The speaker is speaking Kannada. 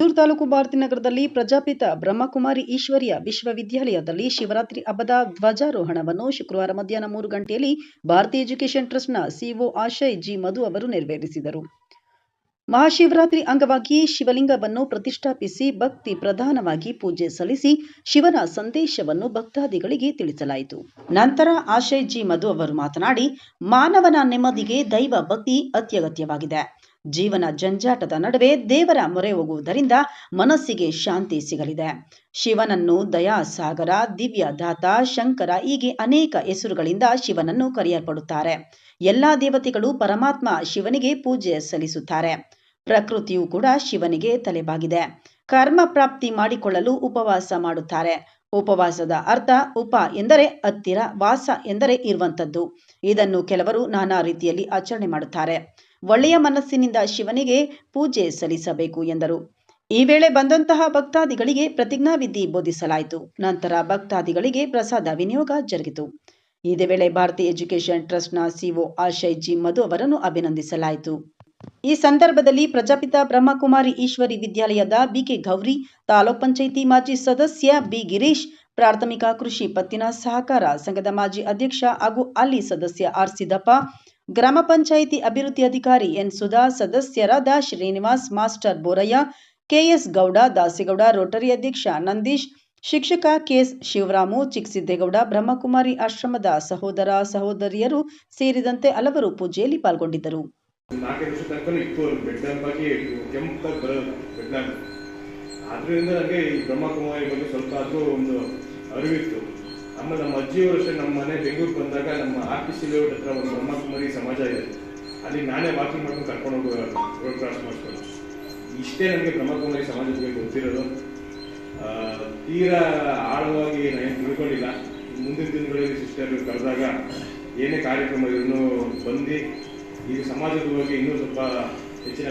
ಮದ್ದೂರು ತಾಲೂಕು ಭಾರತೀನಗರದಲ್ಲಿ ಪ್ರಜಾಪಿತ ಬ್ರಹ್ಮಕುಮಾರಿ ಈಶ್ವರೀಯ ವಿಶ್ವವಿದ್ಯಾಲಯದಲ್ಲಿ ಶಿವರಾತ್ರಿ ಹಬ್ಬದ ಧ್ವಜಾರೋಹಣವನ್ನು ಶುಕ್ರವಾರ ಮಧ್ಯಾಹ್ನ 3 ಗಂಟೆಯಲ್ಲಿ ಭಾರತೀಯ ಎಜುಕೇಷನ್ ಟ್ರಸ್ಟ್ನ ಸಿಒ ಆಶಯ್ ಜಿ ಮಧು ಅವರು ನೆರವೇರಿಸಿದರು. ಮಹಾಶಿವರಾತ್ರಿ ಅಂಗವಾಗಿ ಶಿವಲಿಂಗವನ್ನು ಪ್ರತಿಷ್ಠಾಪಿಸಿ ಭಕ್ತಿ ಪ್ರಧಾನವಾಗಿ ಪೂಜೆ ಸಲ್ಲಿಸಿ ಶಿವನ ಸಂದೇಶವನ್ನು ಭಕ್ತಾದಿಗಳಿಗೆ ತಿಳಿಸಲಾಯಿತು. ನಂತರ ಆಶಯ್ ಜಿ ಮಧು ಅವರು ಮಾತನಾಡಿ, ಮಾನವನ ನೆಮ್ಮದಿಗೆ ದೈವ ಭಕ್ತಿ ಅತ್ಯಗತ್ಯವಾಗಿದೆ. ಜೀವನ ಜಂಜಾಟದ ನಡುವೆ ದೇವರ ಮೊರೆ ಹೋಗುವುದರಿಂದ ಮನಸ್ಸಿಗೆ ಶಾಂತಿ ಸಿಗಲಿದೆ. ಶಿವನನ್ನು ದಯಾಸಾಗರ, ದಿವ್ಯದಾತ, ಶಂಕರ ಹೀಗೆ ಅನೇಕ ಹೆಸರುಗಳಿಂದ ಶಿವನನ್ನು ಕರೆಯಲ್ಪಡುತ್ತಾರೆ. ಎಲ್ಲಾ ದೇವತೆಗಳು ಪರಮಾತ್ಮ ಶಿವನಿಗೆ ಪೂಜೆ ಸಲ್ಲಿಸುತ್ತಾರೆ. ಪ್ರಕೃತಿಯು ಕೂಡ ಶಿವನಿಗೆ ತಲೆಬಾಗಿದೆ. ಕರ್ಮ ಪ್ರಾಪ್ತಿ ಮಾಡಿಕೊಳ್ಳಲು ಉಪವಾಸ ಮಾಡುತ್ತಾರೆ. ಉಪವಾಸದ ಅರ್ಥ ಉಪ ಎಂದರೆ ಹತ್ತಿರ, ವಾಸ ಎಂದರೆ ಇರುವಂತದ್ದು. ಇದನ್ನು ಕೆಲವರು ನಾನಾ ರೀತಿಯಲ್ಲಿ ಆಚರಣೆ ಮಾಡುತ್ತಾರೆ. ಒಳ್ಳೆಯ ಮನಸ್ಸಿನಿಂದ ಶಿವನಿಗೆ ಪೂಜೆ ಸಲ್ಲಿಸಬೇಕು ಎಂದರು. ಈ ವೇಳೆ ಬಂದಂತಹ ಭಕ್ತಾದಿಗಳಿಗೆ ಪ್ರತಿಜ್ಞಾವಿಧಿ ಬೋಧಿಸಲಾಯಿತು. ನಂತರ ಭಕ್ತಾದಿಗಳಿಗೆ ಪ್ರಸಾದ ವಿನಿಯೋಗ ಜರುಗಿತು. ಇದೇ ವೇಳೆ ಭಾರತೀಯ ಎಜುಕೇಷನ್ ಟ್ರಸ್ಟ್ನ ಸಿಒ ಆಶಯ್ ಜಿ ಮಧು ಅವರನ್ನು ಅಭಿನಂದಿಸಲಾಯಿತು. ಈ ಸಂದರ್ಭದಲ್ಲಿ ಪ್ರಜಾಪಿತ ಬ್ರಹ್ಮಕುಮಾರಿ ಈಶ್ವರಿ ವಿದ್ಯಾಲಯದ ಬಿಕೆ ಗೌರಿ, ತಾಲೂಕ್ ಪಂಚಾಯಿತಿ ಮಾಜಿ ಸದಸ್ಯ ಬಿ ಗಿರೀಶ್, ಪ್ರಾಥಮಿಕ ಕೃಷಿ ಪತ್ತಿನ ಸಹಕಾರ ಸಂಘದ ಮಾಜಿ ಅಧ್ಯಕ್ಷ ಹಾಗೂ ಹಾಲಿ ಸದಸ್ಯ ಆರ್ ಸಿದ್ದಪ್ಪ, ಗ್ರಾಮ ಪಂಚಾಯಿತಿ ಅಭಿವೃದ್ಧಿ ಅಧಿಕಾರಿ ಎನ್ ಸುಧಾ, ಸದಸ್ಯರಾದ Srinivas, master Boraiah, KS Gowda, Dasegowda, Rotary ಅಧ್ಯಕ್ಷ ನಂದೀಶ್, ಶಿಕ್ಷಕ ಕೆಎಸ್ ಶಿವರಾಮು, ಚಿಕ್ಕಸಿದ್ದೇಗೌಡ, ಬ್ರಹ್ಮಕುಮಾರಿ ಆಶ್ರಮದ ಸಹೋದರ ಸಹೋದರಿಯರು ಸೇರಿದಂತೆ ಹಲವರು ಪೂಜೆಯಲ್ಲಿ ಪಾಲ್ಗೊಂಡಿದ್ದರು. 4 ವರ್ಷ ತನಕ ಇತ್ತು ಬೆಡ್ ಬಗ್ಗೆ ಕೆಂಪಾಗಿ ಬರೋದು ಬೆಡ್ ಆದ್ರಿಂದ ನನಗೆ ಈ ಬ್ರಹ್ಮಕುಮಾರಿ ಬಗ್ಗೆ ಸ್ವಲ್ಪ ಆದರೂ ಒಂದು ಅರಿವಿತ್ತು. ಆಮೇಲೆ ನಮ್ಮ ಅಜ್ಜಿಯವರು ನಮ್ಮ ಮನೆ ಬೆಂಗಳೂರು ಬಂದಾಗ ನಮ್ಮ RTC ಲೇಔಟ್ ಹತ್ರ ಒಂದು ಬ್ರಹ್ಮಕುಮಾರಿ ಸಮಾಜ ಇದೆ. ಅಲ್ಲಿ ನಾನೇ ವಾಕಿಂಗ್ ಮಾಡ್ಕೊಂಡು ಕರ್ಕೊಂಡು ಹೋಗೋದು, ರೋಡ್ ಕ್ರಾಸ್ ಮಾಡಿಸ್ಕೊಂಡು. ಇಷ್ಟೇ ನನಗೆ ಬ್ರಹ್ಮಕುಮಾರಿ ಸಮಾಜದ ಬಗ್ಗೆ ಗೊತ್ತಿರೋದು. ತೀರಾ ಆಳವಾಗಿ ನಾನು ತಿಳ್ಕೊಂಡಿಲ್ಲ. ಮುಂದಿನ ದಿನಗಳಲ್ಲಿ ಸಿಸ್ಟರ್ ಕರೆದಾಗ ಏನೇ ಕಾರ್ಯಕ್ರಮ ಇದನ್ನು ಬಂದು ಈಗ ಸಮಾಜದ ಬಗ್ಗೆ ಇನ್ನೂ ಸ್ವಲ್ಪ ಹೆಚ್ಚಿನ